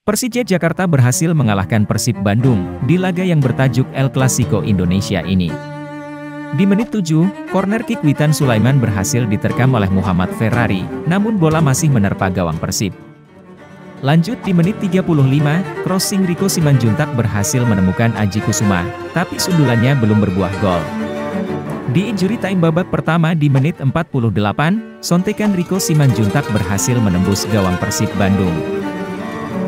Persija Jakarta berhasil mengalahkan Persib Bandung di laga yang bertajuk El Clasico Indonesia ini. Di menit 7, corner kick Witan Sulaiman berhasil diterkam oleh Muhammad Ferrari, namun bola masih menerpa gawang Persib. Lanjut di menit 35, crossing Rico Simanjuntak berhasil menemukan Aji Kusuma, tapi sundulannya belum berbuah gol. Di injury time babak pertama di menit 48, sontekan Rico Simanjuntak berhasil menembus gawang Persib Bandung.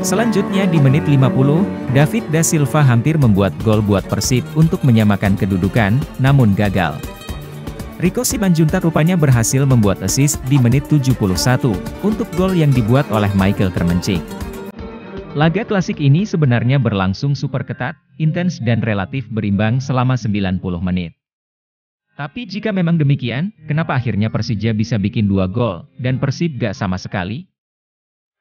Selanjutnya di menit 50, David Da Silva hampir membuat gol buat Persib untuk menyamakan kedudukan, namun gagal. Rico Simanjuntak rupanya berhasil membuat assist di menit 71, untuk gol yang dibuat oleh Michael Kremencik. Laga klasik ini sebenarnya berlangsung super ketat, intens dan relatif berimbang selama 90 menit. Tapi jika memang demikian, kenapa akhirnya Persija bisa bikin 2 gol, dan Persib gak sama sekali?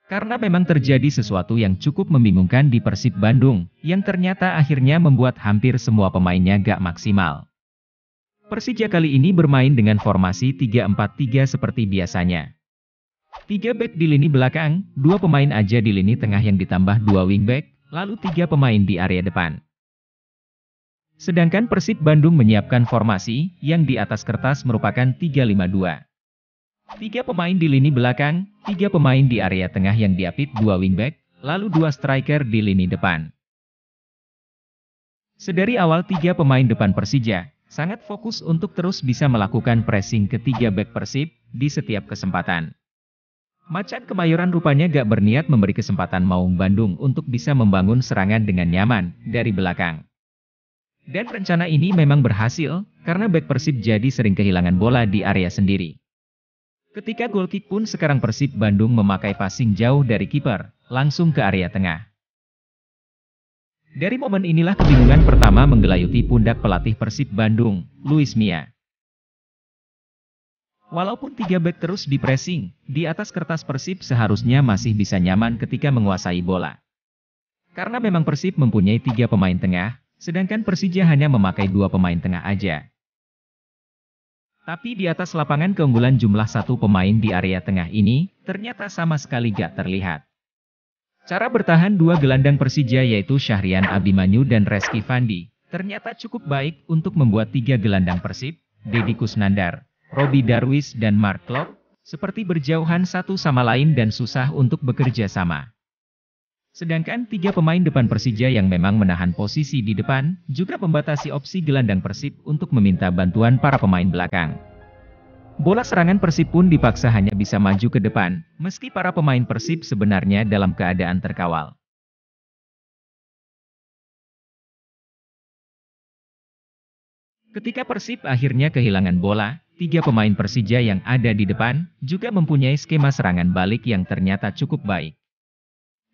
Karena memang terjadi sesuatu yang cukup membingungkan di Persib Bandung, yang ternyata akhirnya membuat hampir semua pemainnya gak maksimal. Persija kali ini bermain dengan formasi 3-4-3 seperti biasanya. 3 back di lini belakang, 2 pemain aja di lini tengah yang ditambah 2 wingback, lalu 3 pemain di area depan. Sedangkan Persib Bandung menyiapkan formasi, yang di atas kertas merupakan 3-5-2. 3 pemain di lini belakang, 3 pemain di area tengah yang diapit 2 wingback, lalu 2 striker di lini depan. Sedari awal 3 pemain depan Persija, sangat fokus untuk terus bisa melakukan pressing ke 3 back Persib, di setiap kesempatan. Macan Kemayoran rupanya gak berniat memberi kesempatan Maung Bandung untuk bisa membangun serangan dengan nyaman, dari belakang. Dan rencana ini memang berhasil, karena back Persib jadi sering kehilangan bola di area sendiri. Ketika goal kick pun sekarang Persib Bandung memakai passing jauh dari kiper, langsung ke area tengah. Dari momen inilah kebingungan pertama menggelayuti pundak pelatih Persib Bandung, Luis Mia. Walaupun 3 back terus di-pressing, di atas kertas Persib seharusnya masih bisa nyaman ketika menguasai bola. Karena memang Persib mempunyai 3 pemain tengah, sedangkan Persija hanya memakai 2 pemain tengah aja. Tapi di atas lapangan keunggulan jumlah 1 pemain di area tengah ini, ternyata sama sekali gak terlihat. Cara bertahan 2 gelandang Persija yaitu Syahrian Abimanyu dan Reski Fandi, ternyata cukup baik untuk membuat 3 gelandang Persib, Deddy Kusnandar, Robi Darwis dan Mark Klok, seperti berjauhan satu sama lain dan susah untuk bekerja sama. Sedangkan 3 pemain depan Persija yang memang menahan posisi di depan, juga membatasi opsi gelandang Persib untuk meminta bantuan para pemain belakang. Bola serangan Persib pun dipaksa hanya bisa maju ke depan, meski para pemain Persib sebenarnya dalam keadaan terkawal. Ketika Persib akhirnya kehilangan bola, 3 pemain Persija yang ada di depan, juga mempunyai skema serangan balik yang ternyata cukup baik.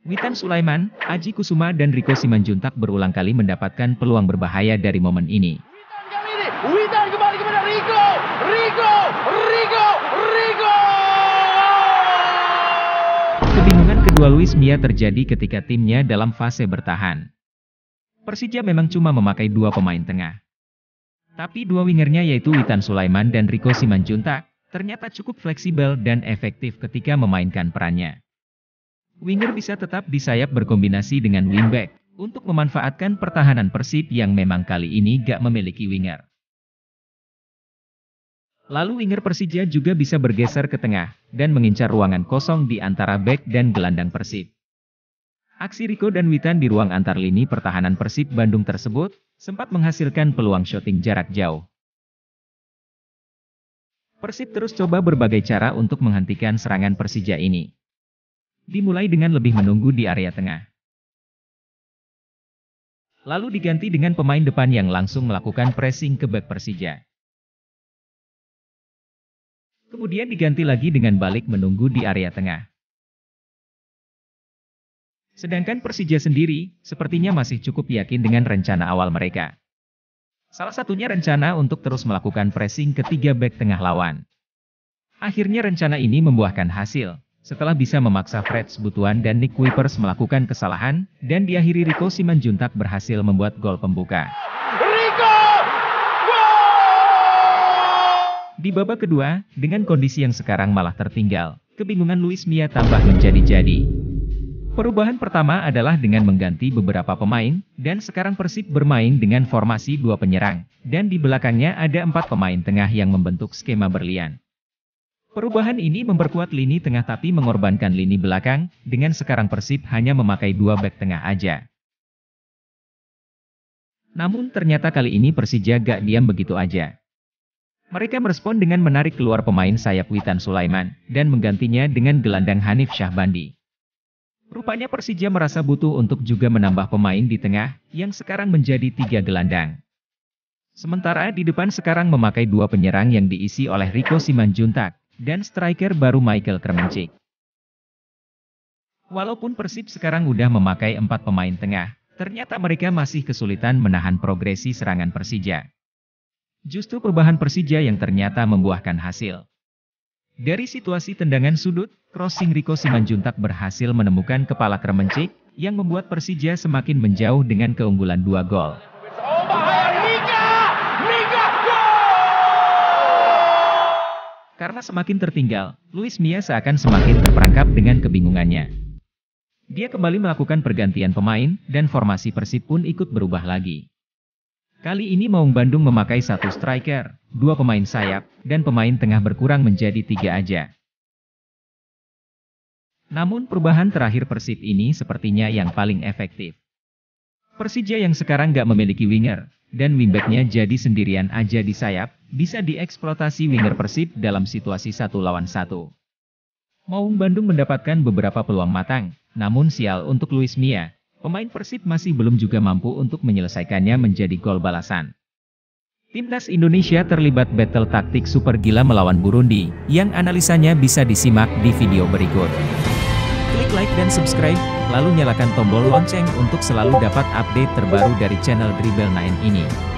Witan Sulaiman, Aji Kusuma dan Rico Simanjuntak berulang kali mendapatkan peluang berbahaya dari momen ini. Witan kembali kepada Rico! Kebingungan kedua Luis Mia terjadi ketika timnya dalam fase bertahan. Persija memang cuma memakai 2 pemain tengah. Tapi 2 wingernya yaitu Witan Sulaiman dan Rico Simanjuntak, ternyata cukup fleksibel dan efektif ketika memainkan perannya. Winger bisa tetap di sayap berkombinasi dengan wingback, untuk memanfaatkan pertahanan Persib yang memang kali ini gak memiliki winger. Lalu winger Persija juga bisa bergeser ke tengah, dan mengincar ruangan kosong di antara back dan gelandang Persib. Aksi Rico dan Witan di ruang antar lini pertahanan Persib Bandung tersebut, sempat menghasilkan peluang syuting jarak jauh. Persib terus coba berbagai cara untuk menghentikan serangan Persija ini. Dimulai dengan lebih menunggu di area tengah. Lalu diganti dengan pemain depan yang langsung melakukan pressing ke back Persija. Kemudian diganti lagi dengan balik menunggu di area tengah. Sedangkan Persija sendiri, sepertinya masih cukup yakin dengan rencana awal mereka. Salah satunya rencana untuk terus melakukan pressing ke 3 back tengah lawan. Akhirnya rencana ini membuahkan hasil. Setelah bisa memaksa Fred Butuan dan Nick Kuipers melakukan kesalahan, dan diakhiri Rico Simanjuntak berhasil membuat gol pembuka. Rico! Di babak kedua, dengan kondisi yang sekarang malah tertinggal, kebingungan Luis Mia tambah menjadi-jadi. Perubahan pertama adalah dengan mengganti beberapa pemain, dan sekarang Persib bermain dengan formasi 2 penyerang, dan di belakangnya ada 4 pemain tengah yang membentuk skema berlian. Perubahan ini memperkuat lini tengah tapi mengorbankan lini belakang, dengan sekarang Persib hanya memakai 2 bek tengah aja. Namun ternyata kali ini Persija gak diam begitu aja. Mereka merespon dengan menarik keluar pemain sayap Witan Sulaiman, dan menggantinya dengan gelandang Hanif Syahbandi. Rupanya Persija merasa butuh untuk juga menambah pemain di tengah, yang sekarang menjadi 3 gelandang. Sementara di depan sekarang memakai 2 penyerang yang diisi oleh Rico Simanjuntak, dan striker baru Michael Kremencik. Walaupun Persib sekarang udah memakai 4 pemain tengah, ternyata mereka masih kesulitan menahan progresi serangan Persija. Justru perubahan Persija yang ternyata membuahkan hasil. Dari situasi tendangan sudut, crossing Rico Simanjuntak berhasil menemukan kepala Kremencik, yang membuat Persija semakin menjauh dengan keunggulan 2 gol. Karena semakin tertinggal, Luis Mia seakan semakin terperangkap dengan kebingungannya. Dia kembali melakukan pergantian pemain, dan formasi Persib pun ikut berubah lagi. Kali ini Maung Bandung memakai 1 striker, 2 pemain sayap, dan pemain tengah berkurang menjadi 3 aja. Namun perubahan terakhir Persib ini sepertinya yang paling efektif. Persija yang sekarang gak memiliki winger, dan wingbacknya jadi sendirian aja di sayap, bisa dieksploitasi winger Persib dalam situasi 1 lawan 1. Maung Bandung mendapatkan beberapa peluang matang, namun sial untuk Luis Mia. Pemain Persib masih belum juga mampu untuk menyelesaikannya menjadi gol balasan. Timnas Indonesia terlibat battle taktik super gila melawan Burundi, yang analisanya bisa disimak di video berikut. Klik like dan subscribe, lalu nyalakan tombol lonceng untuk selalu dapat update terbaru dari channel Dribble 9 ini.